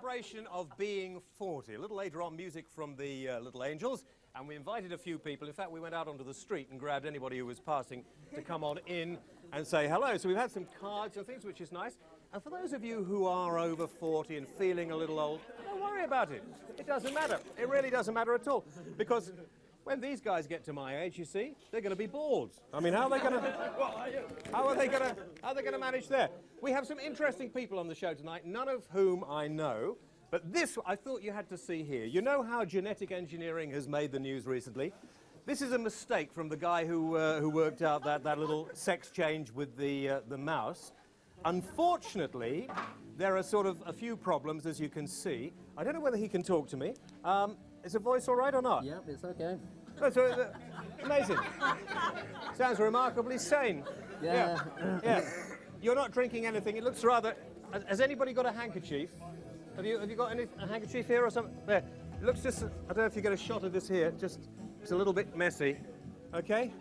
celebration of being 40. A little later on, music from the Little Angels, and we invited a few people. In fact, we went out onto the street and grabbed anybody who was passing to come on in and say hello. So we've had some cards and things, which is nice. And for those of you who are over 40 and feeling a little old, don't worry about it. It doesn't matter. It really doesn't matter at all. Because when these guys get to my age, you see, they're going to be bald. I mean, how are they going to manage there? We have some interesting people on the show tonight, none of whom I know. But this, I thought you had to see here. You know how genetic engineering has made the news recently? This is a mistake from the guy who worked out that little sex change with the mouse. Unfortunately, there are sort of a few problems, as you can see. I don't know whether he can talk to me. Is the voice all right or not? Yep, it's okay. That's amazing. Sounds remarkably sane. Yeah. Yeah. You're not drinking anything. It looks rather... Has anybody got a handkerchief? Have you got a handkerchief here or something? There. It looks just... I don't know if you get a shot of this here. Just... It's a little bit messy. Okay?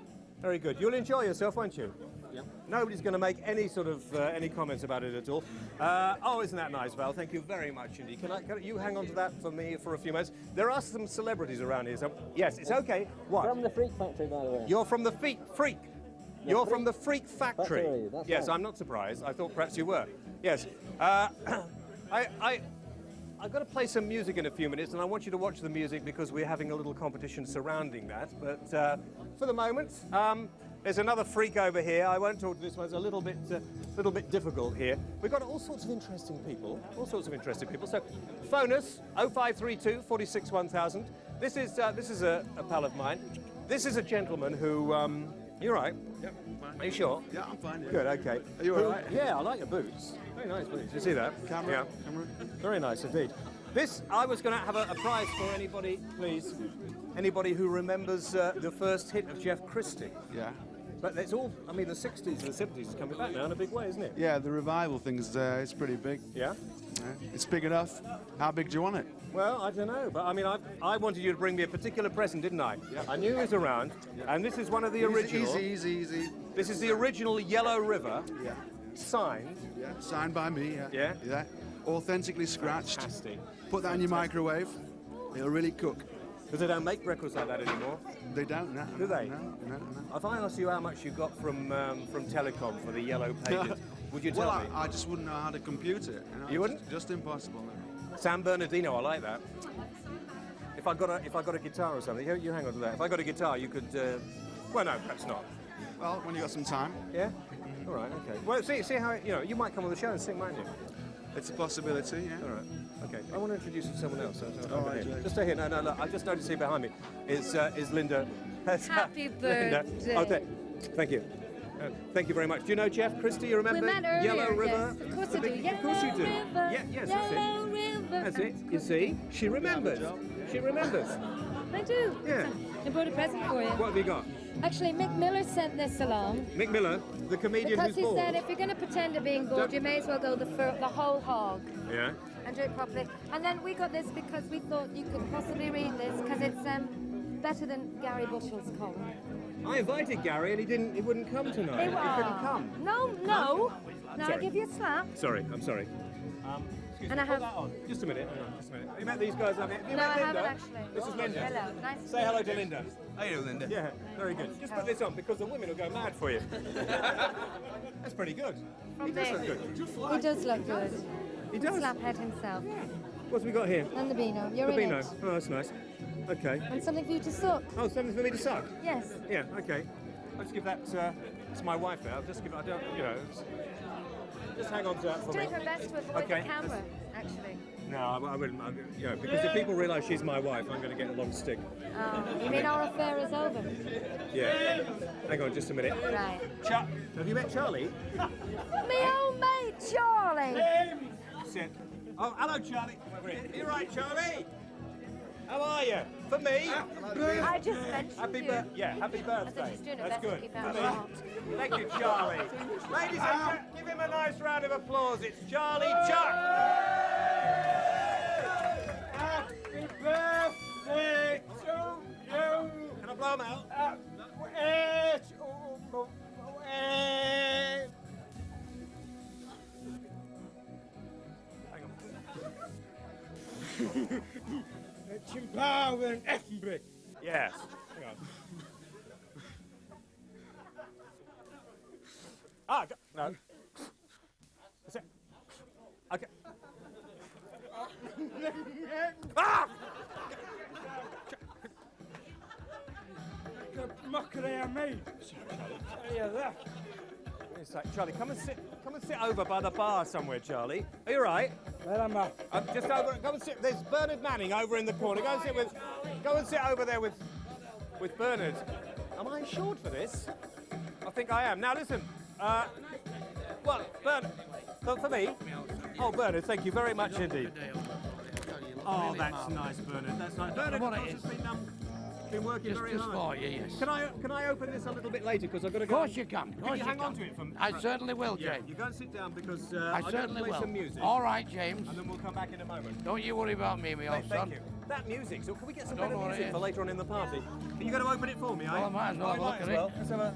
Very good. You'll enjoy yourself, won't you? Yep. Nobody's going to make any sort of any comments about it at all. Oh, isn't that nice, Val? Thank you very much indeed. Can you hang on to that for me for a few minutes? There are some celebrities around here. So, yes, it's okay. What? From the Freak Factory, by the way. You're from the Freak. You're from the Freak Factory. That's yes, right. I'm not surprised. I thought perhaps you were. Yes. I've got to play some music in a few minutes, and I want you to watch the music because we're having a little competition surrounding that. But for the moment, there's another freak over here. I won't talk to this one. It's a little bit difficult here. We've got all sorts of interesting people. So phone us 0532 46 1000. This is a pal of mine. This is a gentleman who. You're right. Yep, fine. Are you sure? Yeah, I'm fine. Yeah. Good. Okay. Are you all right? Yeah, I like your boots. Very nice boots. You see that? Camera. Yeah. Camera. Very nice indeed. This, I was going to have a prize for anybody, please. Anybody who remembers the first hit of Jeff Christie. Yeah. But it's all, I mean, the 60s and the 70s is coming back now in a big way, isn't it? Yeah, the revival thing's it's pretty big. Yeah? Yeah. It's big enough. How big do you want it? Well, I don't know, but I mean, I wanted you to bring me a particular present, didn't I? Yeah. I knew he was around, and this is one of the original. Easy. This is the original Yellow River. Yeah. Signed. Yeah. Signed by me. Yeah. Yeah? Yeah. Authentically scratched. Fantastic. Put that in your microwave. It'll really cook. Because they don't make records like that anymore. They don't, no. Do they? No. If I asked you how much you got from Telecom for the yellow pages, would you tell Well, me? I just wouldn't know how to compute it. You wouldn't? Just impossible. No. San Bernardino, I like that. If I got a guitar or something, you hang on to that. If I got a guitar, you could. Well, no, perhaps not. Well, when you got some time. Yeah. All right. Okay. Well, see how you might come on the show and sing, mightn't you? It's a possibility. Yeah. All right. Okay. I want to introduce you to someone else. All right, Jake. Just stay here. No. Look, I just noticed here behind me is Linda. Happy Linda. birthday. Oh, thank you. Thank you very much. Do you know Jeff Christie? You remember? We met earlier, Yellow River. yes. Of course I do. Of course you do. River, Yeah, yes, Yellow River. that's it. You see, she remembers. She remembers. I do. Yeah. I brought a present for you. What have you got? Actually, Mick Miller sent this along Mick Miller, the comedian because who's he bald. said if you're going to pretend to being bored, you may as well go the whole hog Yeah. and do it properly. And then we got this because we thought you could possibly read this because it's better than Gary Bushell's column. I invited Gary and he wouldn't come tonight. He couldn't come. No. Now Sorry. I'll give you a slap. Sorry, I'm sorry. Excuse And me, I put have- that on. Just a minute. Hang on, just a minute. Have you met these guys? Have you No, met I Linda? haven't actually. This is Linda. Hello. Nice to Say meet hello you. to Linda. How you doing, Linda? Yeah, very good. Just put this on because the women will go mad for you. That's pretty good. He does look good. He does look good. He does. Slaphead himself. What's we got here? And the Beano. You're The in Beano. it. Oh, that's nice. Okay. And something for you to suck. Oh, something for me to suck? Yes. Yeah, okay. I'll just give that to my wife now. Just give it, I don't, just hang on to that for me. Doing her best to avoid Okay. the camera, actually. No, I wouldn't, because if people realise she's my wife, I'm going to get a long stick. You mean our affair is over? Yeah. Hang on just a minute. Right. Have you met Charlie? Me old mate, Charlie! Sit. Oh, hello, Charlie. You right, Charlie? How are you? For me? I just mentioned Happy you. happy birthday. she's doing her That's best to good. keep For out me. of heart. Thank you, Charlie. Ladies and gentlemen, give him a nice round of applause. It's Charlie Chuck. Happy birthday to you! Can I blow him out? Hang on. Chimpau and Effenbury. Yes. Hang on. No. That's it. Okay. Ah! The mockery I made. Tell you that. Wait a sec, Charlie, come and sit over by the bar somewhere, Charlie. Are you right? Where am I? Just over. Go and sit. There's Bernard Manning over in the corner. Go and sit over there with Bernard. Am I insured for this? I think I am. Now listen. Well, Bernard, for me. Oh, Bernard, thank you very much indeed. Oh, that's nice, Bernard. That's nice. Bernard, of course, has been working very hard. For you, yes. Can I open this a little bit later because I've got to go? Of course you can. Can you hang on to it for me? I certainly will, James. You go and sit down because I I'm going to certainly play will. some music. All right, James. And then we'll come back in a moment. Don't you worry about me, my old son. Thank you. That music. So can we get some Don't better worry. music for later on in the party? Are you going to open it for me? Well, I might as well have a look at it. Let's have a.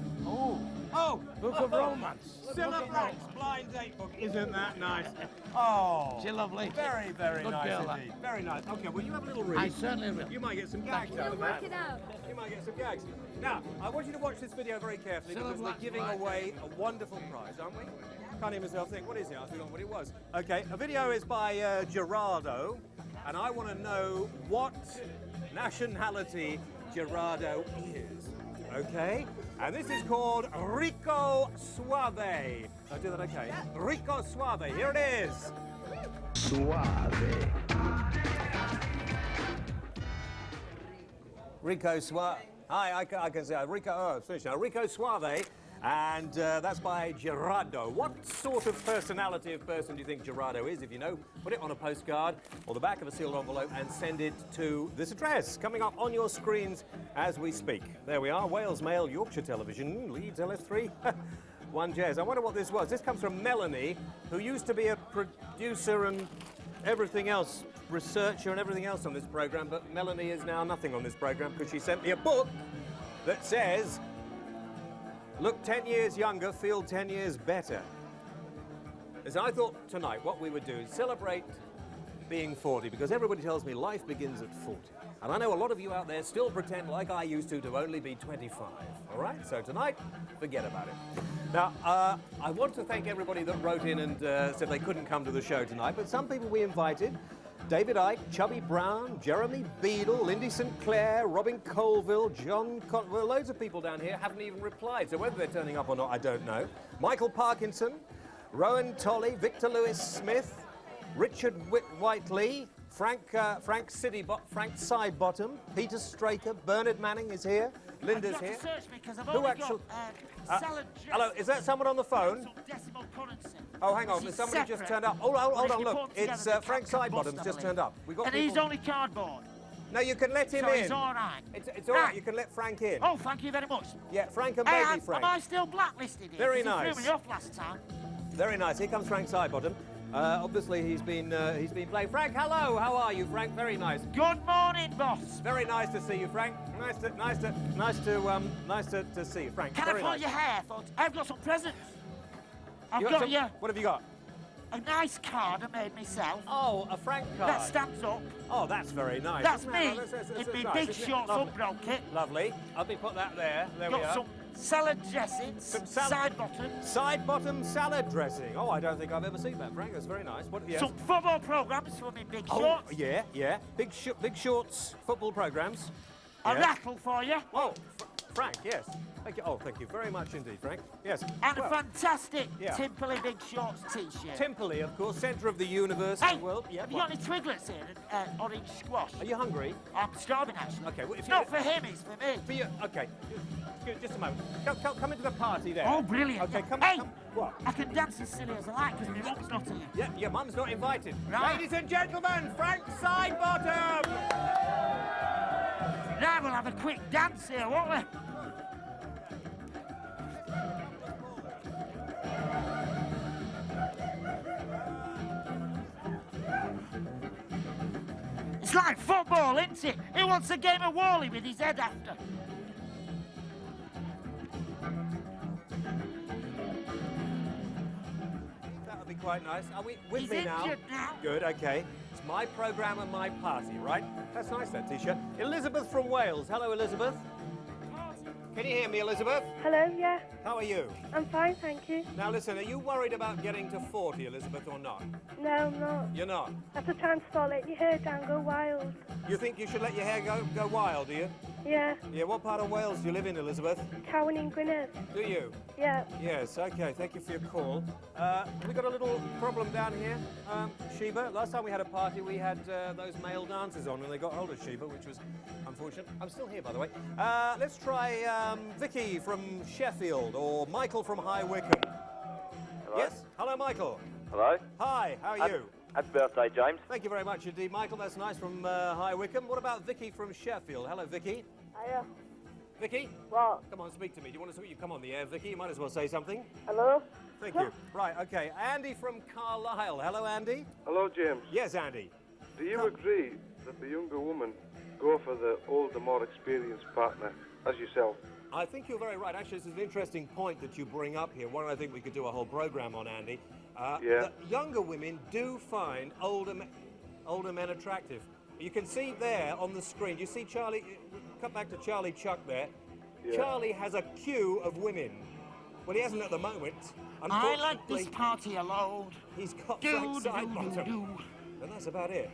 Oh, Book of Romance. Cilla Black's blind date book. Isn't that nice? Oh, She's lovely. very, very Good nice girl, indeed. Very nice. Okay, well, you have a little read. I certainly will. You might get some gags out We'll of work that. it out. You might get some gags. Now, I want you to watch this video very carefully Cilla because we're Black's giving blind away a wonderful prize, aren't we? Can't even myself think, what is it? I forgot what it was. Okay, a video is by Gerardo, and I want to know what nationality Gerardo is. Okay? And this is called Rico Suave. Did I do that okay? Rico Suave. Here it is. Suave. Rico Suave. Hi, I can say Rico. Oh, it's finished now. Rico Suave. And that's by Gerardo. What sort of personality of person do you think Gerardo is? If you know, put it on a postcard or the back of a sealed envelope and send it to this address, coming up on your screens as we speak. There we are, Wales Mail, Yorkshire Television, Leeds LS3, 1JS. I wonder what this was. This comes from Melanie, who used to be a producer and everything else, researcher and everything else on this programme, but Melanie is now nothing on this programme because she sent me a book that says, look 10 years younger, feel 10 years better. As I thought tonight, what we would do is celebrate being 40, because everybody tells me life begins at 40. And I know a lot of you out there still pretend like I used to only be 25. All right? So tonight, forget about it. Now, I want to thank everybody that wrote in and said they couldn't come to the show tonight, but some people we invited. David Icke, Chubby Brown, Jeremy Beadle, Lindy St. Clair, Robin Colville, John well, loads of people down here haven't even replied, so whether they're turning up or not, I don't know. Michael Parkinson, Rowan Tolley, Victor Lewis Smith, Richard Whiteley, Frank Sidebottom, Peter Straker, Bernard Manning is here, Linda's here. Search me because I've Who only actually- got salad dressing. Hello, is that someone on the phone? Some decimal currency. Oh, hang on, This is somebody just separate. turned up. Hold on, If you look. put It's together, Frank they can't Sidebottom's combust, just I turned believe. up. We got And people... he's only cardboard. No, you can let him So in. it's all right. It's all right, Right. you can let Frank in. Oh, thank you very much. Yeah, Frank and Hey, baby Frank. am I still blacklisted here? Very 'Cause he nice. threw me off last time. Very nice. Here comes Frank Sidebottom. Obviously, he's been playing. Frank, hello. How are you, Frank? Very nice. Good morning, boss. Very nice to see you, Frank. Nice to see you, Frank. Can Very I pull nice. your hair, folks? I've got some presents. I've You got some- you What have you got? a nice card I made myself. Oh, a Frank card. That stands up. Oh, that's very nice. That's Isn't it? me Oh, that's in my nice, big isn't it? short Lovely. umbrella kit. Lovely. I'll be put that there. There we Got are. some salad dressings, Some salad- side bottoms, Side-bottom salad dressing. Oh, I don't think I've ever seen that, Frank. That's very nice. What? Yes. some football programs for me big Oh, shorts, yeah. Big shorts football programs. a Yeah. rattle for you, Oh, Frank, yes. Thank you. Oh, thank you very much indeed, Frank. Yes. and Well, a fantastic yeah. Timperley Big Shorts t-shirt. Timperley, of course, centre of the universe Hey, and the world. Yeah. have you what? got any Twiglets here? Orange squash. Are you hungry? I'm starving actually. Okay. Well, if It's you not for him, it's for me. for you, okay. Just a moment. Come into the party there. Oh, brilliant. Okay, come. Hey, come. What? I can dance as silly as I like because my mum's not here. Yeah, your mum's not invited. Right. Ladies and gentlemen, Frank Sidebottom. Now we'll have a quick dance here, won't we? It's like football, isn't it? Who wants a game of Wally with his head after? That'll be quite nice. Are we with He's me now? injured now. Good, okay. It's my programme and my party, right? That's nice, that T-shirt. Elizabeth from Wales. Hello, Elizabeth. Can you hear me, Elizabeth? Hello, yeah. How are you? I'm fine, thank you. Now listen, are you worried about getting to 40, Elizabeth, or not? No, I'm not. You're not? That's a chance to let your hair down, go wild. You think you should let your hair go wild, do you? Yeah. Yeah, what part of Wales do you live in, Elizabeth? Cowan in Gwynedd. Do you? Yeah. Yes, okay, thank you for your call. We got a little problem down here, Sheba. Last time we had a party, we had those male dancers on and they got hold of Sheba, which was unfortunate. I'm still here, by the way. Let's try Vicky from Sheffield or Michael from High Wycombe. Hello? Yes? Hello, Michael. Hello? Hi, how are you? Happy birthday, James. Thank you very much indeed, Michael. That's nice from High Wycombe. What about Vicky from Sheffield? Hello, Vicky. Hiya. Vicky? What? Come on, speak to me. Do you want to speak? You come on the air, Vicky. You might as well say something. Hello? Thank you. Right, okay. Andy from Carlisle. Hello, Andy. Hello, James. Yes, Andy. Do you agree that the younger woman go for the older, more experienced partner, as yourself? I think you're very right. Actually, this is an interesting point that you bring up here. One I think we could do a whole programme on, Andy. Yeah. That younger women do find older men attractive. You can see there on the screen. You see Charlie. Cut back to Charlie Chuck there. Yeah. Charlie has a queue of women. Well, he hasn't at the moment. I like this party alone. He's got Do, Frank do, do, Sidebottom. do. And that's about it.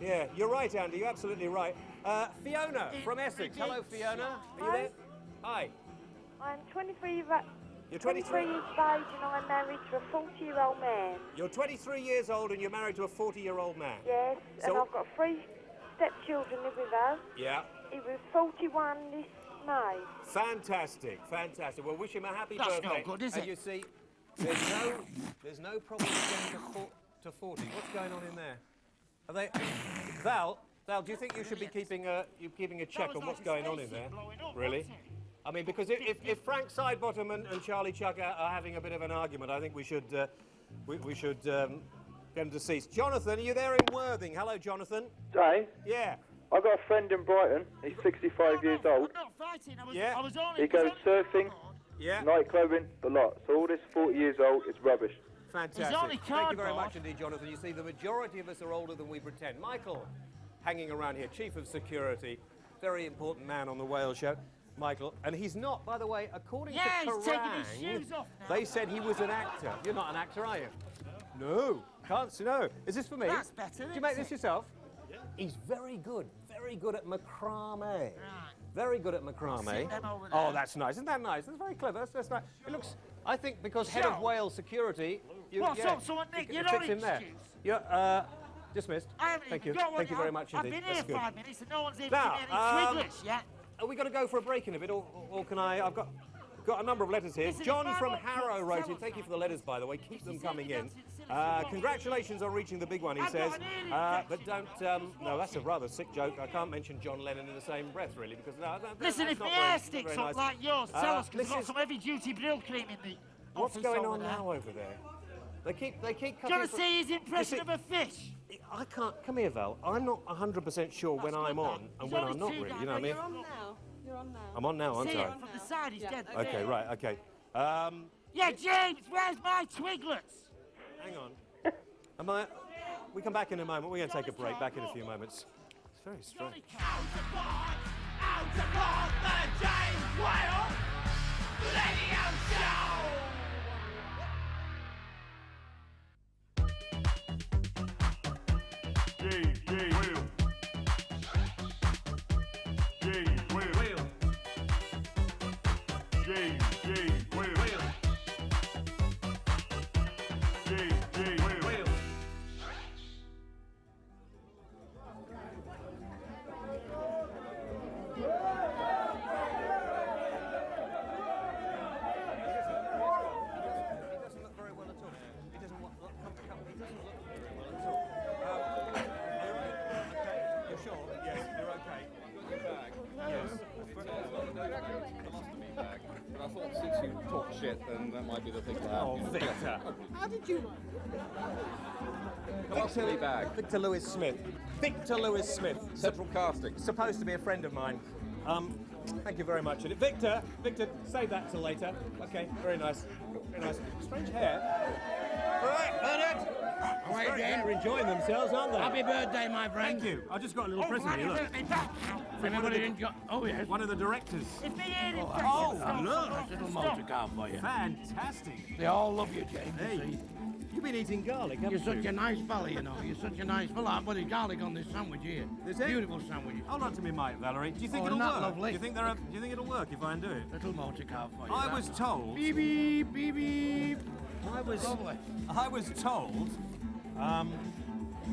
Yeah, you're right, Andy. You're absolutely right. Fiona from Essex. Hello, Fiona. Are you Hi. there? Hi. I'm 23, You're 23 years of age and I'm married to a 40-year-old man. You're 23 years old and you're married to a 40-year-old man. Yes, and So- I've got 3 stepchildren live with us. Yeah. He was 41 this May. Fantastic, fantastic. Well, wish him a happy That's no birthday. good, is and it? you see, there's no problem getting to 40. What's going on in there? Are they? Val, do you think you should be keeping a check on what's going on in there? Really? I mean, because if Frank Sidebottom and Charlie Chuck are having a bit of an argument, I think we should get them to cease. Jonathan, are you there in Worthing? Hello, Jonathan. Jay, Yeah. I've got a friend in Brighton. He's 65 years old. I'm not fighting. Yeah. I was only. He goes surfing, Yeah. nightclubbing, the lot. So all this 40 years old is rubbish. Fantastic. only Thank you very cardboard. much indeed, Jonathan. You see, the majority of us are older than we pretend. Michael, hanging around here, Chief of Security, very important man on the Whale Show. Michael, and he's not, by the way, according Yeah, to he's taking his Kerrang, shoes off now. they said he was an actor. You're not an actor, are you? No, can't see, no. Is this for me? That's better, Did you make isn't this yourself? He's very good at macrame. Right. Very good at macrame. Sit them over Oh, there. that's nice. Isn't that nice? That's very clever. That's nice. It looks, I think, because head of So- Wales security. What's up, someone, Nick? it You're fits not in there. excused. You're dismissed. I haven't Thank even you. got one. Thank you very much I've indeed. been here That's good. 5 minutes and no one's even Now, given me any twiglets yet. Are we going to go for a break in a bit, or can I? I've got a number of letters here. Listen, John if I from want Harrow to wrote tell in. Thank you us for the letters, by the way. Keep them If coming you say in. the dancing silly Congratulations on reaching the big one, he I've says. got an ear But don't. No, that's a rather sick joke. I can't mention John Lennon in the same breath, really, because Listen, that's if not my very- hair not sticks very up nice. like yours, tell us, because this I've got is- some heavy-duty brill cream in the What's office going over on there. now over there? They keep Do you cutting. want to from- see his impression see- of a fish? I can't. Come here, Val. I'm not 100% sure when That's I'm good, on man. and There's when only I'm not two really. down You know what I there. mean? You're on now. You're on now. I'm on now, aren't See I? it from the side, he's dead. Okay, right. Okay. Yeah, James, where's my twiglets? Hang on. We come back in a moment. We're going to take a break. Back in a few moments. It's very strange. But I thought since you talk shit, then that might be the thing to happen. Oh, Victor. How did you? Colostomy bag. Victor Lewis Smith. Victor Lewis Smith. Central casting. Supposed to be a friend of mine. Thank you very much. Victor, save that till later. Okay, very nice. Very nice. Strange hair. All right, enjoying themselves, aren't they? Happy birthday, my friend. Thank you. I just got a little present here, look. Everybody enjoy. Oh, yes. One of the directors. If they hear him, Oh, look. Nice little motor car for you. Fantastic. They all love you, James. Hey, You see. you've been eating garlic, haven't You're you? such a nice fella, you know. You're such a nice fella. I put the garlic on this sandwich here. Is it? Beautiful sandwich. Hold on to me, mate, Valerie. Do you think Oh, it'll isn't work? that lovely? Do you think it'll work if I undo it? Little motor car for you. I that was one. told. Beep, beep, beep, beep. Lovely. Lovely. I was told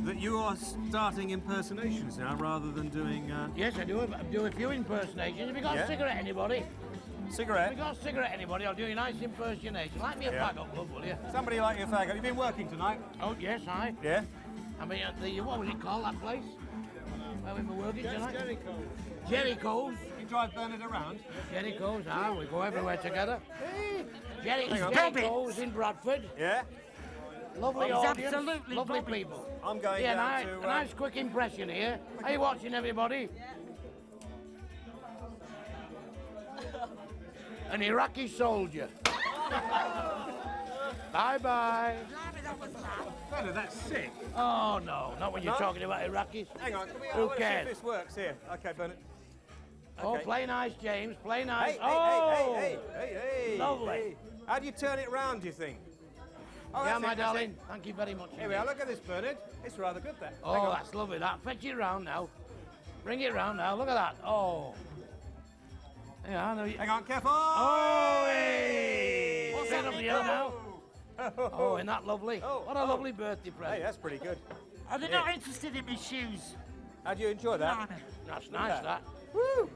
that you are starting impersonations now rather than doing Yes, I do a few impersonations. Have you got Yeah. a cigarette, anybody? cigarette. Have you got a cigarette, anybody? I'll do a nice impersonation. Light me a Yeah. fag up, love, will you? Somebody like your fag. Have you been working tonight? Oh, yes, I. Yeah. I mean, what was it called, that place? Where we were working tonight? Jericho's. You drive Bernard around? Jericho's, we go everywhere together. Hang on. Jericho's in Bradford. Yeah. Lovely He's audience, absolutely lovely Bobby. people. I'm going Yeah, down to. a nice quick impression here. Are you watching, everybody? An Iraqi soldier. Bye-bye. Bernard, that's sick. Oh, no, not when you're No? talking about Iraqis. Hang on. Can we? I Who want to see if cares? this works here. Okay, Bernard. Oh, Okay. play nice, James, play nice. Hey, Oh! hey. Lovely. Hey. How do you turn it round, do you think? Oh, Yeah, that's my it, that's darling, it. thank you very much. Here we are, look at this, Bernard. It's rather good, that. Hang Oh, on. that's lovely, that. Fetch it round now. Bring it round now, look at that. Oh. Yeah, I know you. Hang on, careful! Oh, hey! What's Straight up that? the hill now. Oh, isn't that lovely? Oh, What a lovely birthday Hey, present. that's pretty good. Are they not interested in my shoes? How do you enjoy that? That's nice, that. Woo!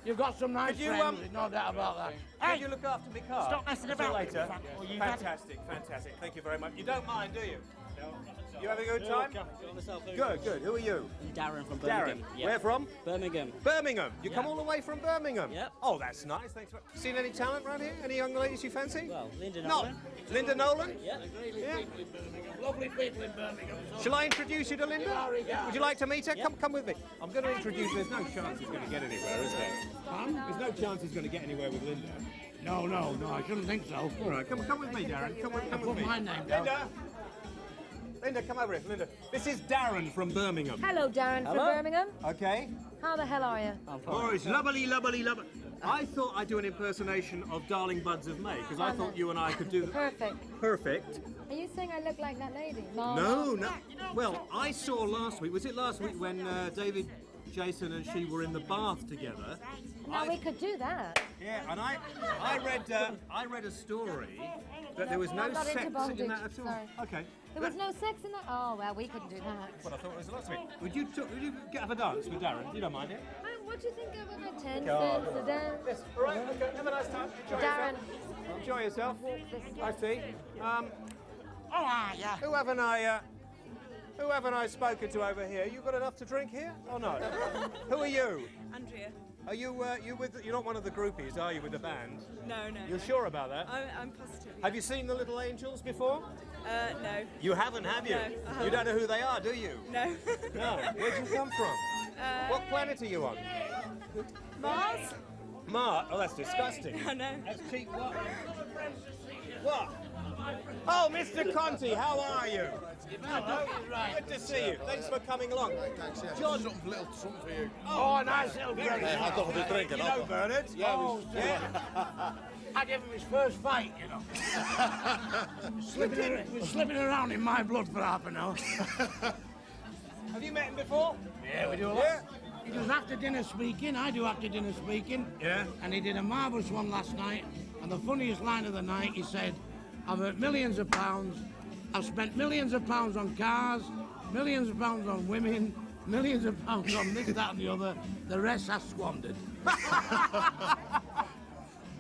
You've got some nice Could you, friends, there's no doubt about that. Could you look after my car? Stop messing See about you with later. me, Frank, or you've had- Fantastic, fantastic. Thank you very much. You don't mind, do you? You having a good time? Good, good. Who are you? Darren from Darren. Where from? Birmingham. Birmingham. You come all the way from Birmingham? Yep. Oh, that's nice. Thanks. Seen any talent around here? Any young ladies you fancy? Well, Linda No. Nolan. Linda Nolan? Yeah. Yeah. Lovely people in Birmingham. Shall I introduce you to Linda? Would you like to meet her? Come with me. I'm going to introduce. There's no chance he's going to get anywhere, is there? There's no chance he's going to get anywhere with Linda. No, I shouldn't think so. All right, come with me, Darren. Come with Put me. my name down. Linda, come over here. Linda, this is Darren from Birmingham. Hello, Darren from Hello. Birmingham. Okay. How the hell are you? Oh, it's lovely. I thought I'd do an impersonation of Darling Buds of May because I thought you and I could do the Perfect. perfect. Are you saying I look like that lady? No. Well, I saw last week. Was it last week when David, Jason, and she were in the bath together? No, we could do that. Yeah, and I read a story that there was no I'm not into sex bondage, in that at all. sorry. Okay. There was no sex in that? Oh, well, we couldn't do that. Well, I thought it was last week. Would you have a dance with Darren? You don't mind it? What do you think of a 10 God. cents a dance? Yes. All right. Okay. Have a nice time. Darren, Enjoy yourself. I see. Oh, yeah. Who haven't I spoken to over here? You got enough to drink here or no? Who are you? Andrea. Are you you're not one of the groupies, are you, with the band? No, no. You're sure about that? I'm positive. Have you seen the Little Angels before? No. You haven't, have you? No, I haven't. You don't know who they are, do you? No. No. Where'd you come from? What planet are you on? Mars? Mars? Oh, that's disgusting. I know. That's cheap. What? Oh, Mr. Conti, how are you? Hello. Good to see you. Thanks for coming along. John. Something little something for you. Oh, a nice little present. I don't be drinking. You know Bernard? Oh, Yeah. I gave him his first fight, you know. slipping around in my blood for half an hour. Have you met him before? Yeah, we do a lot. Yeah. He does after dinner speaking, I do after dinner speaking. Yeah. And he did a marvellous one last night. And the funniest line of the night, he said, I've earned millions of pounds, I've spent millions of pounds on cars, millions of pounds on women, millions of pounds on this, that and the other. The rest I squandered.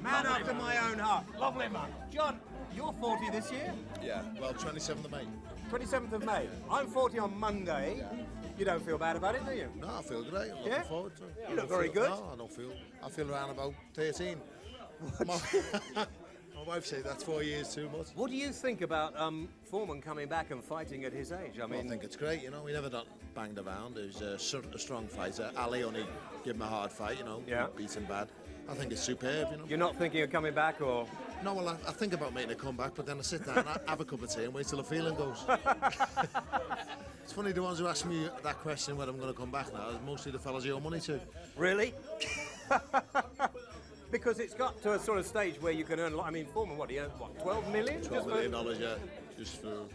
Man after my own heart. Lovely man. John, you're 40 this year? Yeah, well, 27th of May. 27th of May. I'm 40 on Monday. You don't feel bad about it, do you? No, I feel great. I'm Yeah? looking forward to it. You look very good. No, I feel around about 13. My wife said that's 4 years too much. What do you think about Foreman coming back and fighting at his age? I think it's great, you know. We never done banged around. He was a strong fighter. Ali only gave him a hard fight, you know. Yeah. Beat him bad. I think it's superb, you know. You're not thinking of coming back, or No, well, I think about making a comeback, but then I sit down, have a cup of tea and wait till the feeling goes. It's funny, the ones who ask me that question when I'm going to come back now, is mostly the fellas you owe money to. Really? Because it's got to a sort of stage where you can earn, I mean, Foreman, what, he earned, what, 12 million? $12 million, yeah, just for, no,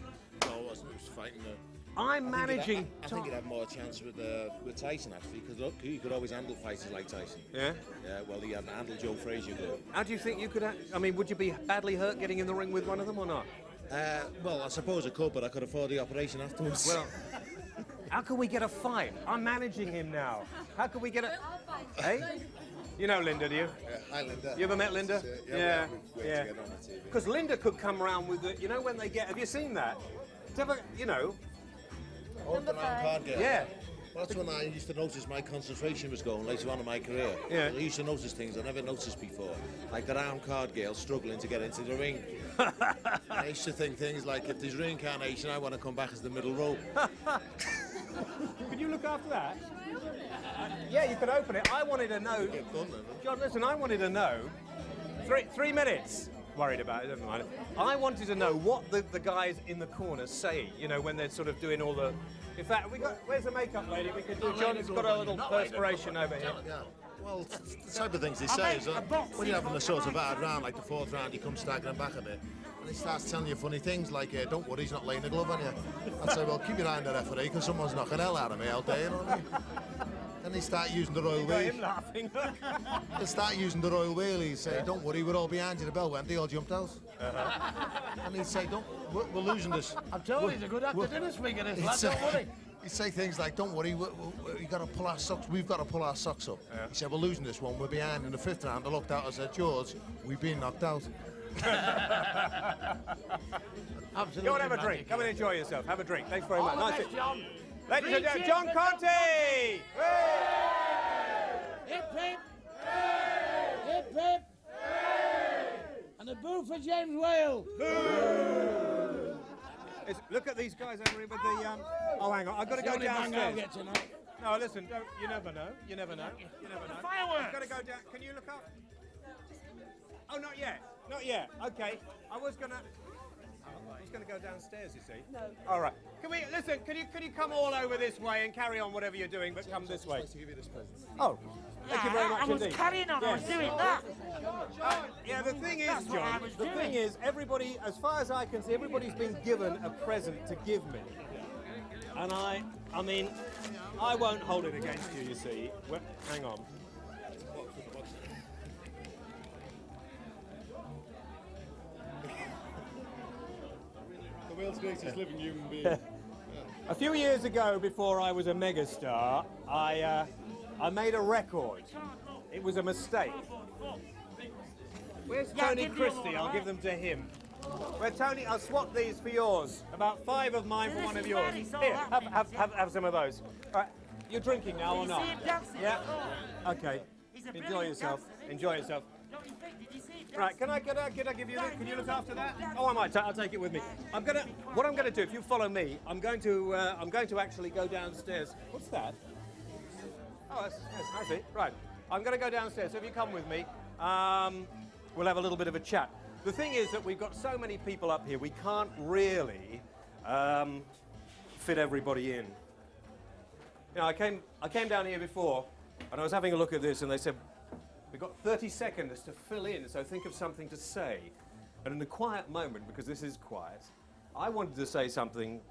it wasn't, it was fighting I'm managing... I think you'd have more chance with Tyson, actually, because look, you could always handle fighters like Tyson. Yeah? Yeah, well, he hadn't handled Joe Frazier good. How do you think you could, I mean, would you be badly hurt getting in the ring with one of them or not? Well, I suppose I could, but I could afford the operation afterwards. Well, how can we get a fight? I'm managing him now. How can we get a... Hey? You know Linda, do you? Yeah, hi, Linda. You ever met Linda? Yeah. We together on the TV. Because Linda could come around with the, you know, when they get, have you seen that? It's ever, you know. Number 5. Card game. Yeah. Well, that's when I used to notice my concentration was going later on in my career. Yeah. I used to notice things I never noticed before, like the round card girl struggling to get into the ring. I used to think things like, if there's reincarnation, I want to come back as the middle row. Could you look after that? Yeah, you can open it. I wanted to know. John, listen, I wanted to know. 3 minutes. Worried about it, never mind. I wanted to know what the guys in the corner say, you know, when they're sort of doing all the... In fact, where's the makeup lady? We could do... John's got a little perspiration over here. Yeah. Well, the type of things they say is that when you're having a sort of bad round, like the 4th round, you come staggering back a bit, and he starts telling you funny things like, don't worry, he's not laying a glove on you. I'd say, well, keep your eye on the referee, because someone's knocking hell out of me all day, you know what I mean? Then they start using the royal wheel. Him laughing. They start using the royal wheel. He'd say, don't worry, we're all behind you. The bell went, they all jumped out. And he'd say, we're losing this. I'm told he's a good actor, didn't swing at this lad, don't worry. He'd say things like, don't worry, we got to pull our socks, we've got to pull our socks up. Yeah. He said, we're losing this one, we're behind. In the 5th round, I looked out and said, George, we've been knocked out. Absolutely. Go and have a drink. Come and enjoy yourself. Have a drink. Thanks very much. Nice, John. Ladies and gentlemen, John Conte! Hip, hip! Hip, hip! And a boo for James Whale! Look at these guys over here with the... Oh, hang on. I've got to go downstairs. No, listen. You never know. You never know. You never know. Fireworks! I've got to go down. Can you look up? Oh, not yet. Not yet. Okay. I was going to go downstairs, you see. No. All right. Can we listen? Can you come all over this way and carry on whatever you're doing, but come this way? To give you this present. Oh, thank you very much I was indeed. carrying on. Yes. I was doing that. Yeah, the thing is, John. The thing is, everybody, as far as I can see, everybody's been given a present to give me, and I mean, I won't hold it against you. You see. Well, hang on. The world's greatest living human being. A few years ago, before I was a megastar, I made a record. It was a mistake. Where's Tony Christie? I'll give them to him. Where Tony? I'll swap these for yours. About 5 of mine for one of yours. Here, have some of those. All right, you're drinking now or not? Yeah. Okay. Enjoy yourself. Enjoy yourself. Right, can I give you this? Can you look after that? Oh, I might. I'll take it with me. What I'm gonna do, if you follow me, I'm going to actually go downstairs. What's that? Oh, that's I see. Right, I'm gonna go downstairs. So if you come with me, we'll have a little bit of a chat. The thing is that we've got so many people up here, we can't really fit everybody in. You know, I came down here before, and I was having a look at this, and they said, we've got 30 seconds to fill in, so think of something to say. And in a quiet moment, because this is quiet, I wanted to say something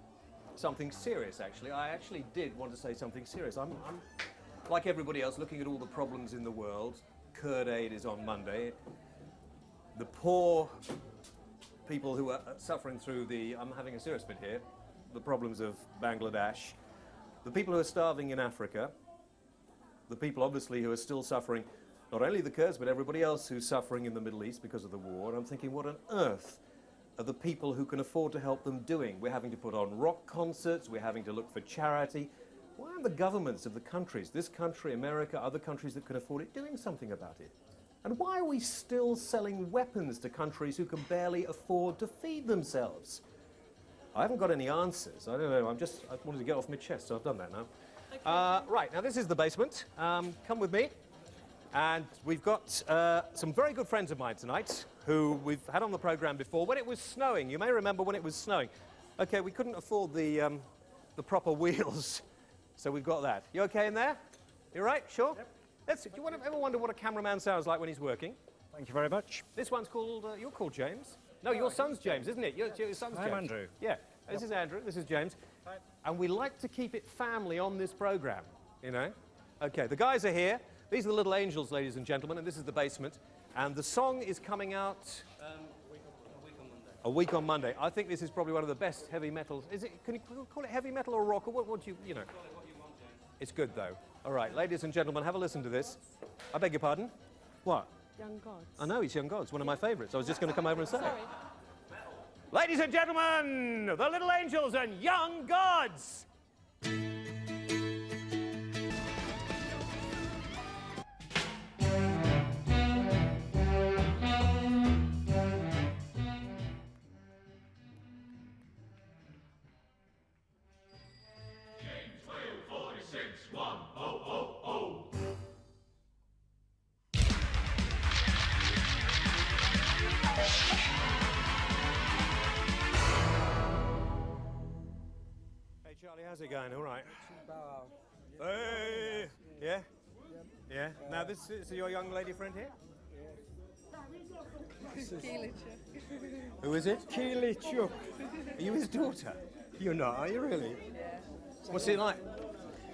serious, actually. I actually did want to say something serious. I'm like everybody else, looking at all the problems in the world. Kurd Aid is on Monday. The poor people who are suffering through I'm having a serious bit here, the problems of Bangladesh. The people who are starving in Africa. The people, obviously, who are still suffering, not only the Kurds, but everybody else who's suffering in the Middle East because of the war. And I'm thinking, what on earth are the people who can afford to help them doing? We're having to put on rock concerts, we're having to look for charity. Why aren't the governments of the countries, this country, America, other countries that can afford it, doing something about it? And why are we still selling weapons to countries who can barely afford to feed themselves? I haven't got any answers. I don't know, I wanted to get off my chest, so I've done that now. Right, now this is the basement. Come with me. And we've got some very good friends of mine tonight who we've had on the programme before when it was snowing. You may remember when it was snowing. OK, we couldn't afford the proper wheels, so we've got that. You OK in there? You all right? Sure? Yep. Do you ever wonder what a cameraman sounds like when he's working? Thank you very much. This one's called, you're called James? No, your son's James, isn't it? Your son's James. I'm Andrew. Yeah, this is Andrew, this is James. Hi. And we like to keep it family on this programme, you know? OK, the guys are here. These are the Little Angels, ladies and gentlemen, and this is the basement. And the song is coming out a week on Monday. I think this is probably one of the best heavy metals. Is it? Can you call it heavy metal or rock, or what do you know? It's good, though. All right, ladies and gentlemen, have a listen to this. I beg your pardon? What? Young Gods. I know, it's Young Gods, one of my favourites. I was just going to come over and say it. Ladies and gentlemen, the Little Angels and Young Gods! Charlie, how's it going? All right. Hey! Yeah? Yeah? Now, this is your young lady friend here? Who is it? Keely Chuck. Are you his daughter? You're not, are you really? Yeah. What's it like?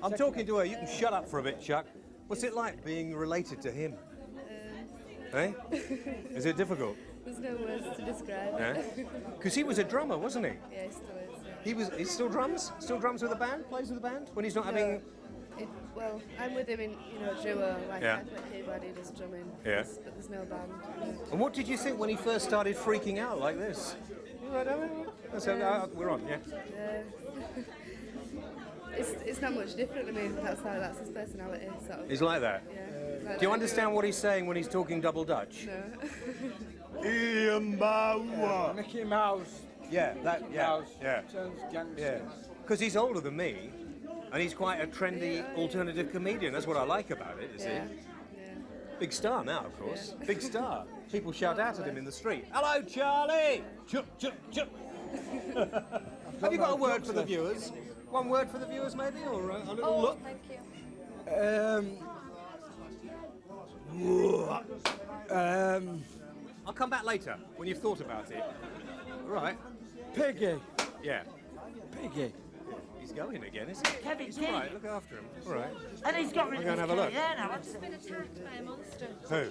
I'm talking to her. You can shut up for a bit, Chuck. What's it like being related to him? Eh? Is it difficult? There's no words to describe. Yeah? Because he was a drummer, wasn't he? Yeah, he still is. He still drums? Still drums with a band? Plays with a band? When he's not having... Well, I'm with him in, duo, like Yeah. I play keyboard, he does drumming. Yeah. But there's no band. And what did you think when he first started freaking out like this? You all right, Emma? We're on, yeah? It's not much different. I mean, that's his personality. Sort of. He's like that? Yeah. Do you understand what he's saying when he's talking double Dutch? No. Mickey Mouse. Yeah, yeah. Turns gangster. Yeah. Because he's older than me, and he's quite a trendy alternative comedian. That's what I like about it, you see. Yeah. Big star now, of course. Big star. People shout out at him in the street. Hello, Charlie! Chup, chup, chup. Have you got a word for the viewers? One word for the viewers, maybe, or a little look? Thank you. I'll come back later when you've thought about it. All right. Piggy. Yeah. Piggy. He's going again, isn't he? Kevin He's all King. right. Look after him. All right. And he's got rid We're of going his to have a look. career now. He's been attacked by a monster. Who?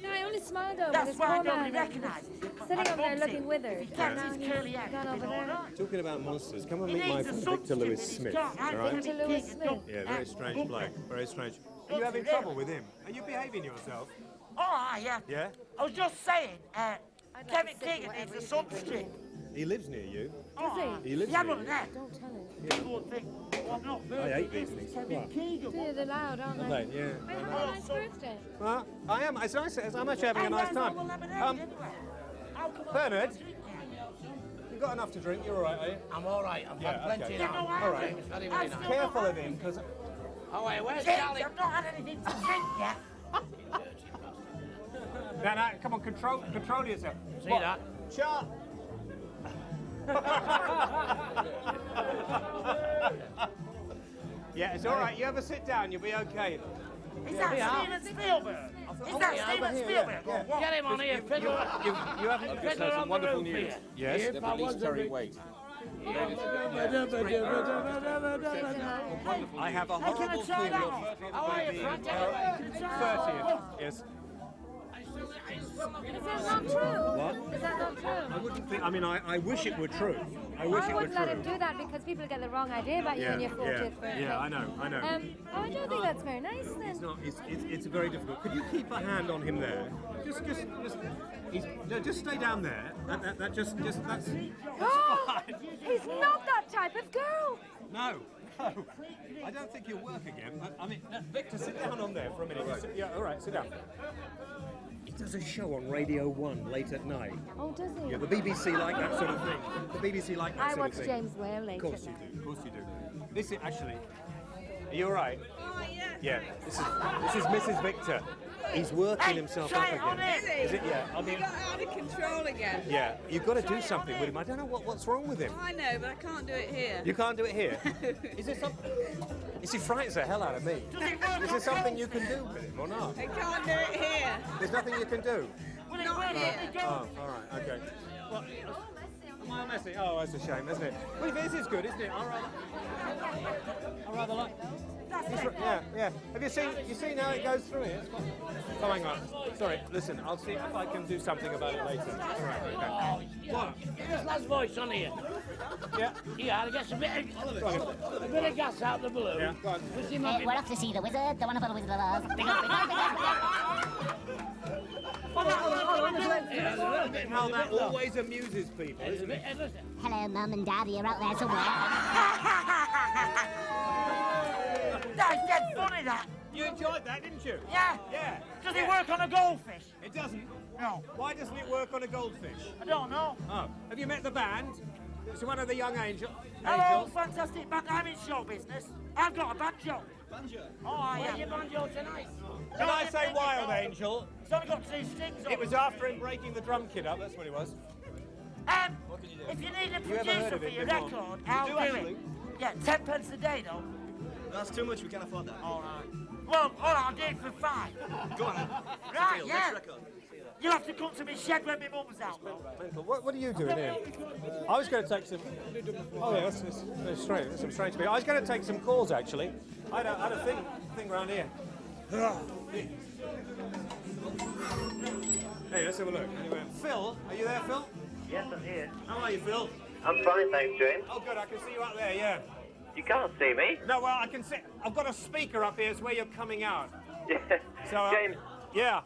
No, I only smiled over That's this why poor nobody man. recognises him. Sitting over there looking withered. If he kept Now his he's curly hair, gone he'd over been all there. right. Talking about monsters, come and He meet my needs a friend substitute Victor Lewis that he's Smith. got. All right? Victor Lewis Smith. Yeah, very strange bloke. Very strange. Are you having trouble with him? Are you behaving yourself? Oh, yeah. Yeah? I was just saying, like Kevin to sit King whatever needs a you think substitute. He lives near you. Oh, He lives yeah, near but you. then Don't tell him. people would think, well, I'm not I hate these things. Kevin What? Keegan. Dude, they're loud, aren't they? Right, yeah. I had a nice birthday. Well, I am. It's nice. I'm actually having a nice time. Bernard, you've got enough to drink. You're all right, are you? I'm all right. I've had plenty okay. now. All right. It's very, very nice. Careful of him, because... Oh, wait, where's James, Charlie? I've not had anything to drink yet. No, come on, control yourself. See that? Char... Yeah, it's all right. You ever sit down, you'll be okay. Is that Steven Spielberg? Is that Steven Spielberg? Yeah. Get him on here, fiddler. You haven't Fiddler on the wonderful roof news. here. Yes. If I was a big... I have a horrible can I try feeling that your on? 30th How are will you, be Frank? 30th. Yes. Is that not true? What? Is that not true? I wouldn't think. I mean, I wish it were true. I wish it were wouldn't let him true. do that because people get the wrong idea about you on your 40th birthday. Yeah, I know. I don't think that's very nice then. It's not. It's very difficult. Could you keep a hand on him there? Just stay down there. That's. Oh, he's not that type of girl. No. I don't think he'll work again. I mean, Victor, sit down on there for a minute. Yeah, all right, sit down. He does a show on Radio 1 late at night. Oh, does he? Yeah, the BBC like that sort of thing. The BBC like that I sort watch of thing. James Whale late Of course at you night. do. Of course you do. This is actually. Are you all right? Oh, yeah. Yeah. This is Mrs. Victor. He's working himself up try it again. on him. Really? Is it? Yeah. I mean, He got out of control again. yeah. You've got to do something with him. I don't know what's wrong with him. I know, but I can't do it here. You can't do it here. Is there something? Is he frightens the hell out of me? Is there something you can do with him or not? I can't do it here. There's nothing you can do. Will it work? here. Oh, all right, okay. Well, am I messy? Oh, that's a shame, isn't it? Well, this is good, isn't it? I rather like. Yeah. Have you seen how it goes through here? Oh, hang on. Sorry, listen. I'll see if I can do something about it later. All right, okay. What? Get this lad's voice on here. Yeah. Yeah, get a bit of gas out of the balloon. Yeah, go on. We're off to see the wizard, the wonderful Wizard of Oz. Big up, big up, big up, big up. How that always amuses people, isn't it? Hello, Mum and Dad, you're out there somewhere. That's dead funny, that. You enjoyed that, didn't you? Yeah. Yeah. Does it work on a goldfish? It doesn't. No. Why doesn't it work on a goldfish? I don't know. Oh. Have you met the band? It's one of the young angels. Hello, fantastic band. I'm in show business. I've got a banjo. Banjo? Oh, yeah. Where's your banjo tonight? Did I say wild angel? It's only got 2 strings on It was after him breaking the drum kit up, that's what it was. If you need a You ever heard producer of for it your before? record, You I'll do do actually? it. Yeah, 10 pence a day, though. That's too much, we can't afford that. All right. Well, all right, I'll do it for 5. Go on. Right, Deal, yeah. next record. You'll have to come to me shed when my mum's out, though. What are you doing here? I was going to take some. Oh yeah, that's strange. That's some strange people. I was going to take some calls actually. I had a thing around here. Hey, let's have a look. Anyway, Phil, are you there, Phil? Yes, I'm here. How are you, Phil? I'm fine, thanks, James. Oh, good. I can see you out there. Yeah. You can't see me. No, well, I can see. I've got a speaker up here. It's where you're coming out. Yeah. So, James. Yeah.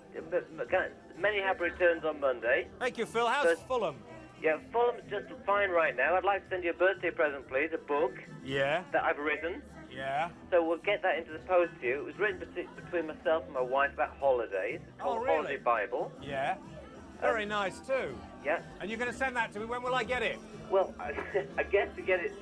Many happy returns on Monday. Thank you, Phil. How's Fulham? Yeah, Fulham's just fine right now. I'd like to send you a birthday present, please, a book. Yeah. That I've written. Yeah. So we'll get that into the post to you. It was written between myself and my wife about holidays. It's called really? Holiday Bible. Yeah. Very nice too. Yeah. And you're going to send that to me. When will I get it? Well, I guess to get it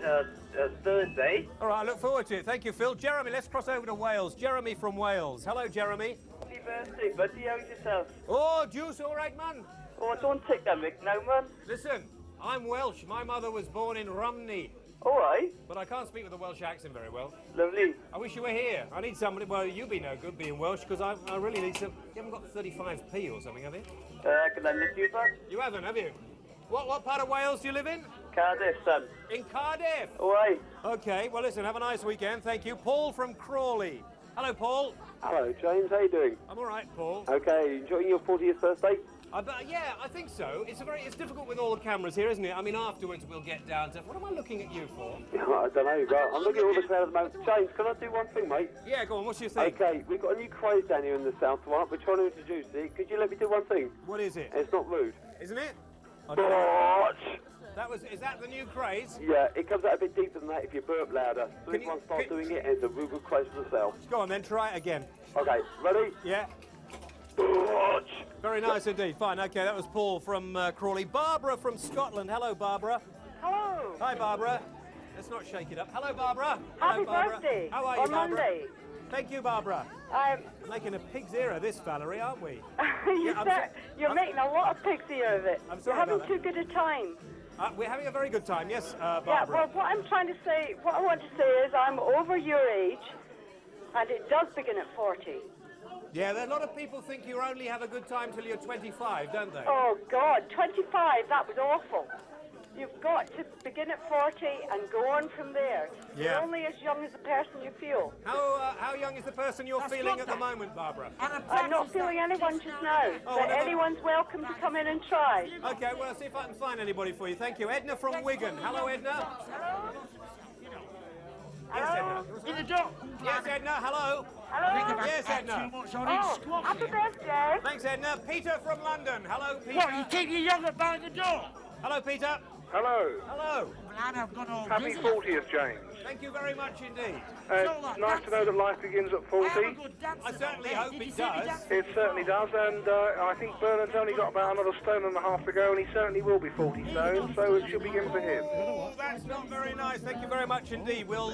Thursday. All right, I look forward to it. Thank you, Phil. Jeremy, let's cross over to Wales. Jeremy from Wales. Hello, Jeremy. Happy birthday, buddy. How's yourself? Oh, juice, all right, man. Oh, don't take that mic now, man. Listen, I'm Welsh. My mother was born in Rumney. All right. But I can't speak with a Welsh accent very well. Lovely. I wish you were here. I need somebody. Well, you'd be no good being Welsh because I really need some. You haven't got 35p or something, have you? Can I lift you, bud? You haven't, have you? What part of Wales do you live in? Cardiff, son. In Cardiff. All right. Okay. Well, listen. Have a nice weekend. Thank you, Paul from Crawley. Hello, Paul. Hello, James. How you doing? I'm all right, Paul. Okay. Enjoying your 40th birthday? Yeah, I think so. It's difficult with all the cameras here, isn't it? I mean, afterwards we'll get down to. What am I looking at you for? I don't know. Right. I'm looking at all the crowd at the moment. James, can I do one thing, mate? Yeah, go on. What's your thing? Okay, we've got a new craze down here in the south tonight. We're trying to introduce it. Could you let me do one thing? What is it? It's not rude. Isn't it? Is that the new craze? Yeah, it comes out a bit deeper than that if you burp louder. So if one starts doing it, it's a real good craze for yourself. Go on then, try it again. Okay, ready? Yeah. Very nice indeed. Fine. Okay, that was Paul from Crawley. Barbara from Scotland. Hello, Barbara. Hello. Hi, Barbara. Let's not shake it up. Hello, Barbara. Happy Hello, Barbara. birthday. How are you, on Barbara? Monday. Thank you, Barbara. I'm making a pig's ear of this, Valerie, aren't we? You're making a lot of pig's ear of it. I'm sorry You're having about too good a time. We're having a very good time, yes, Barbara. Yeah, well, what I'm trying to say, what I want to say is I'm over your age, and it does begin at 40. Yeah, a lot of people think you only have a good time till you're 25, don't they? Oh, God, 25, that was awful. You've got to begin at 40 and go on from there. Yeah. You're only as young as the person you feel. How young is the person you're feeling at the moment, Barbara? I'm not feeling anyone just now, but anyone's welcome to come in and try. Okay, well, I'll see if I can find anybody for you. Thank you. Edna from Wigan. Hello, Edna. Yes, Edna. In the door. Yes, Edna. Hello. Hello. Yes, Edna. Oh, happy birthday. Thanks, Edna. Peter from London. Hello, Peter. What, you keep your young'un by the door? Hello, Peter. Hello. Hello. Glad I've gone all Happy busy. 40th, James. Thank you very much indeed. Nice to know that life begins at 40. I certainly hope it does. It certainly does, and I think Bernard's only got about another 1.5 stone to go, and he certainly will be 40 stone, so it should begin for him. Oh, that's not very nice. nice. Thank you very much indeed. We'll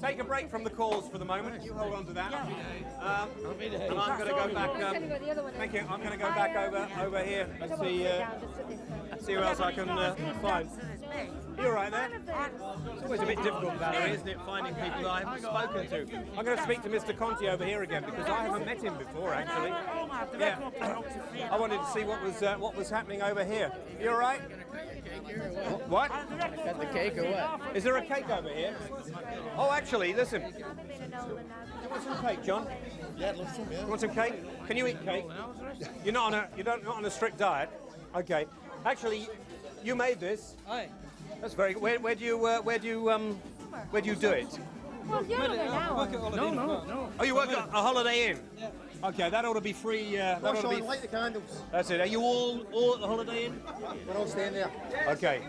take a break from the calls for the moment. You hold on to that. And I'm going to go back. Thank you. I'm going to go back over here and see who else I can find. You all right there? It's always a bit difficult, Valerie, isn't it, finding people that I haven't spoken to. I'm going to speak to Mr. Conti over here again because I haven't met him before, actually. Yeah. I wanted to see what was happening over here. You all right? What? Got the cake or what? Is there a cake over here? Oh, actually, listen. Do you want some cake, John? Yeah, I'd love some, yeah. You want some cake? Can you eat cake? You're not on a strict diet. Okay. Actually, you made this. Aye. That's very good. Where do you do it? Well, you're over now. No. Oh, you work at a Holiday Inn? Yeah. Okay, that ought to be free. That ought to be. Light the candles. That's it. Are you all at the Holiday Inn? We're all staying there. Okay.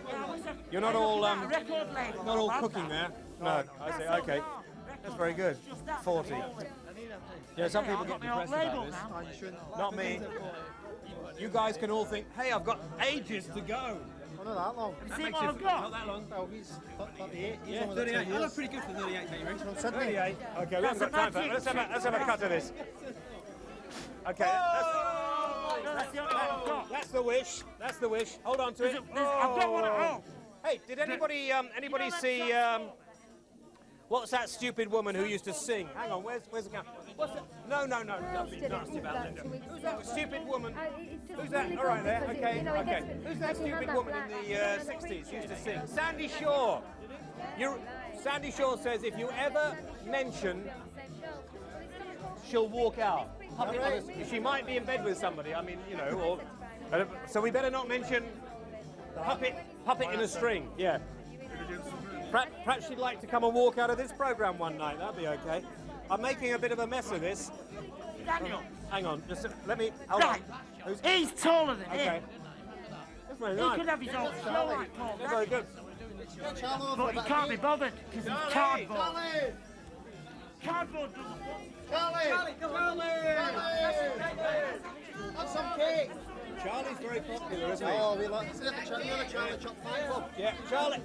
You're not all cooking there. No, I see. Okay. That's very good. 40. Yeah, some people get depressed about this. Not me. You guys can all think, hey, I've got ages to go. Not that long. That makes it not that long. Oh, he's 38. He's Yeah, 38. I look pretty good for 38, don't you, Rich? 38. Okay, we haven't got time for that. Let's have a cut of this. Okay, that's the wish. That's the wish. Hold on to it. I've got one at home. Hey, did anybody see what's that stupid woman who used to sing? Hang on, where's the camera? What's that? No, nothing nasty about Linda. Who's that stupid woman? Who's that? All right there. Okay. Who's that stupid woman in the 60s used to sing? Sandy Shaw. Sandy Shaw says if you ever mention, she'll walk out. She might be in bed with somebody. I mean, you know, so we better not mention puppet in a string. Yeah. Perhaps she'd like to come and walk out of this program one night. That'd be okay. I'm making a bit of a mess of this. Daniel. Hang on, just let me. Right. He's taller than him. That's very He nice. could have his own show like Paul. That's very good. But he can't be bothered because he's cardboard. Cardboard doesn't work. Charlie! Have some cake! Charlie's very popular, isn't he? Oh, we like. Isn't it the Charlie Chop Fan Club? Yeah, Charlie.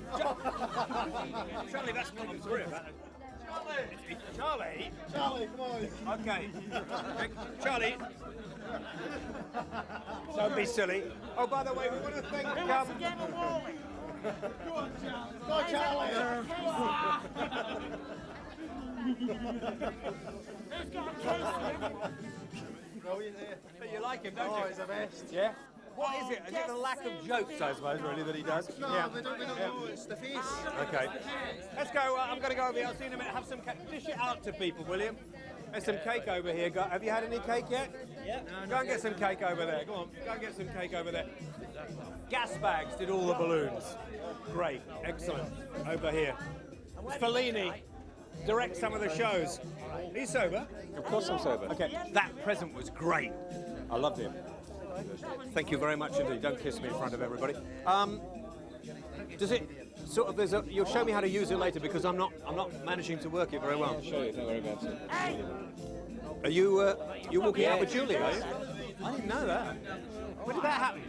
Charlie, that's not I'm sorry about that. Charlie, come on. Okay. Charlie. Don't be silly. Oh, by the way, we want to thank. Who wants to get a Wally? Go on, Charlie. Who's got a case? But you like him, don't you? Oh, he's the best. Yeah. What is it? Is it the lack of jokes, I suppose, really, that he does? No, yeah. they don't know. It's the face. Okay. Let's go. I'm going to go over here. I'll see you in a minute. Have some cake. Dish it out to people, William. There's some cake over here. Have you had any cake yet? Yeah. Go and get some cake over there. Go on. Go and get some cake over there. Gas bags did all the balloons. Great. Excellent. Over here. Fellini directs some of the shows. Are you sober? Of course I'm sober. Okay. That present was great. I loved it. Thank you very much indeed. Don't kiss me in front of everybody. Does it sort of? You'll show me how to use it later because I'm not managing to work it very well. I'll show you. Don't worry about it. Are you walking out with Julie? Are you? I didn't know that. When did that happen?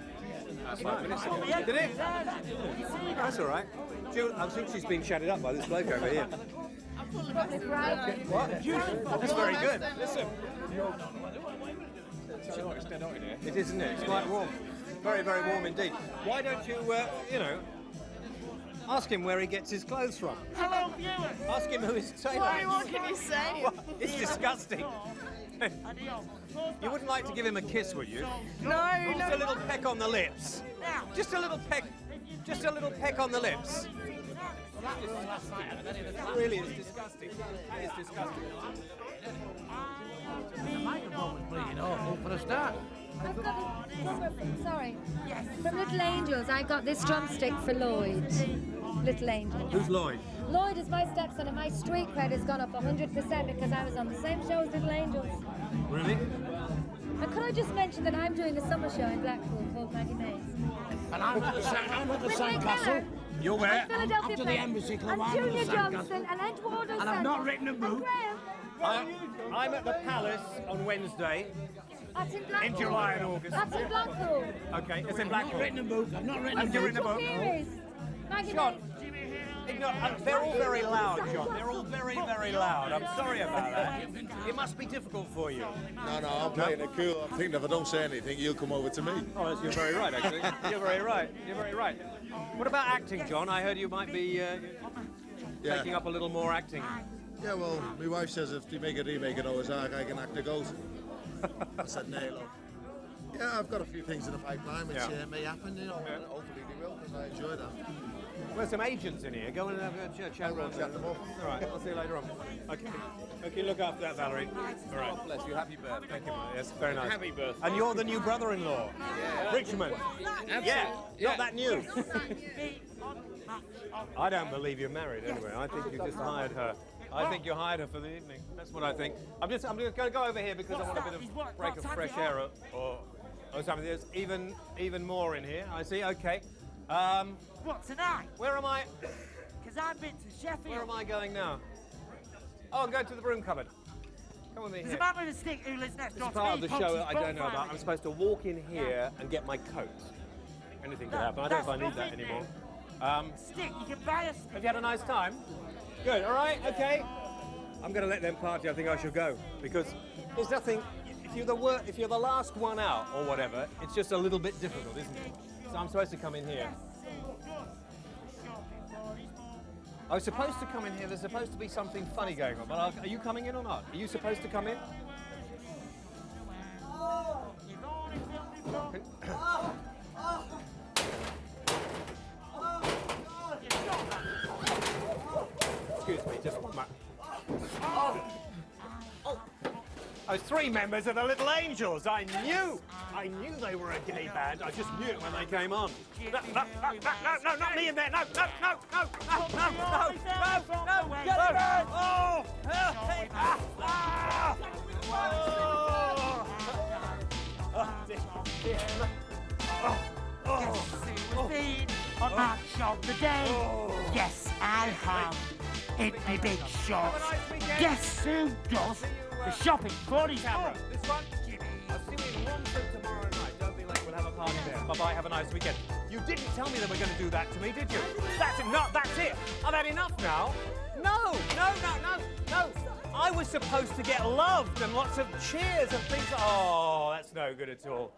5 minutes ago. Did it? That's all right. I think she's been chatted up by this bloke over here. What? That's very good. Listen. It is, isn't it? It's quite warm. Very, very warm indeed. Why don't you, ask him where he gets his clothes from? Hello, viewers. Ask him who his tailor is. Sorry, what can you say? What? It's disgusting. You wouldn't like to give him a kiss, would you? No, Just a little peck on the lips. Just a little peck. Just a little peck on the lips. That really is disgusting. That is disgusting. The microphone was bleeding awful for a start. Sorry. Yes. From Little Angels, I got this drumstick for Lloyd. Little Angel. Who's Lloyd? Lloyd is my stepson, and my street cred has gone up 100% because I was on the same show as Little Angels. Really? And could I just mention that I'm doing a summer show in Blackpool called Maggie Mays? And I'm at the Sandcastle. You're where? Up to the Embassy Club. And I'm at the Junior Johnson Sandcastle. and Eduardo And I've not written a book. I'm at the Palace on Wednesday. That's in Blackpool. In July and August. That's in Blackpool. Okay, it's in I've not Blackpool. written a book. I've not written a Have you book. written a book? Here is Maggie Sean. Mays. They're all very loud, John. They're all very, very loud. I'm sorry about that. It must be difficult for you. No, I'm playing it cool. I'm thinking if I don't say anything, you'll come over to me. Oh, you're very right, actually. You're very right. You're very right. What about acting, John? I heard you might be taking up a little more acting. Yeah, well, my wife says if they make a remake of Noah's Ark, I can act a ghost. I said, no, look. Yeah, I've got a few things in the pipeline which may happen, you know, and hopefully they will, because I enjoy that. There's some agents in here. Go and have a chat around. Chat them up. All right, I'll see you later on. Okay. Okay, look after that, Valerie. All right. God bless you. Happy birthday. Thank you, mate. Yes, very nice. Happy birthday. And you're the new brother-in-law. Yeah. Richmond. Yeah, not that new. I don't believe you're married anyway. I think you just hired her. I think you hired her for the evening. That's what I think. I'm just going to go over here because I want a bit of break of fresh air or something. There's even more in here. I see. Okay. What, tonight? Where am I? Because I've been to Sheffield. Where am I going now? Oh, I'm going to the broom cupboard. Come with me There's here. a man with a stick who lives next This door is to part me. of the show I don't know about. I'm supposed to walk in here and get my coat. Anything could happen. I don't know if I need that anymore. Stick, you can buy a stick. Have you had a nice time? Good, all right, okay. I'm going to let them party. I think I should go because there's nothing. If you're the last one out or whatever, it's just a little bit difficult, isn't it? So I'm supposed to come in here. I was supposed to come in here. There's supposed to be something funny going on. But are you coming in or not? Are you supposed to come in? Excuse me, just one moment. Those three members of the Little Angels. I knew they were a gay band. I just knew it when they came on. No, not me in there. No. Get it back. Oh, hey. Guess who's been on my shop today? Yes, I have. In my big shop. Guess who does the shopping for his Camera. This one? I'll see you in Romford tomorrow night. Don't be late. We'll have a party there. Bye-bye. Have a nice weekend. You didn't tell me they were going to do that to me, did you? That's it. I've had enough now. No. I was supposed to get loved and lots of cheers and things. Oh, that's no good at all.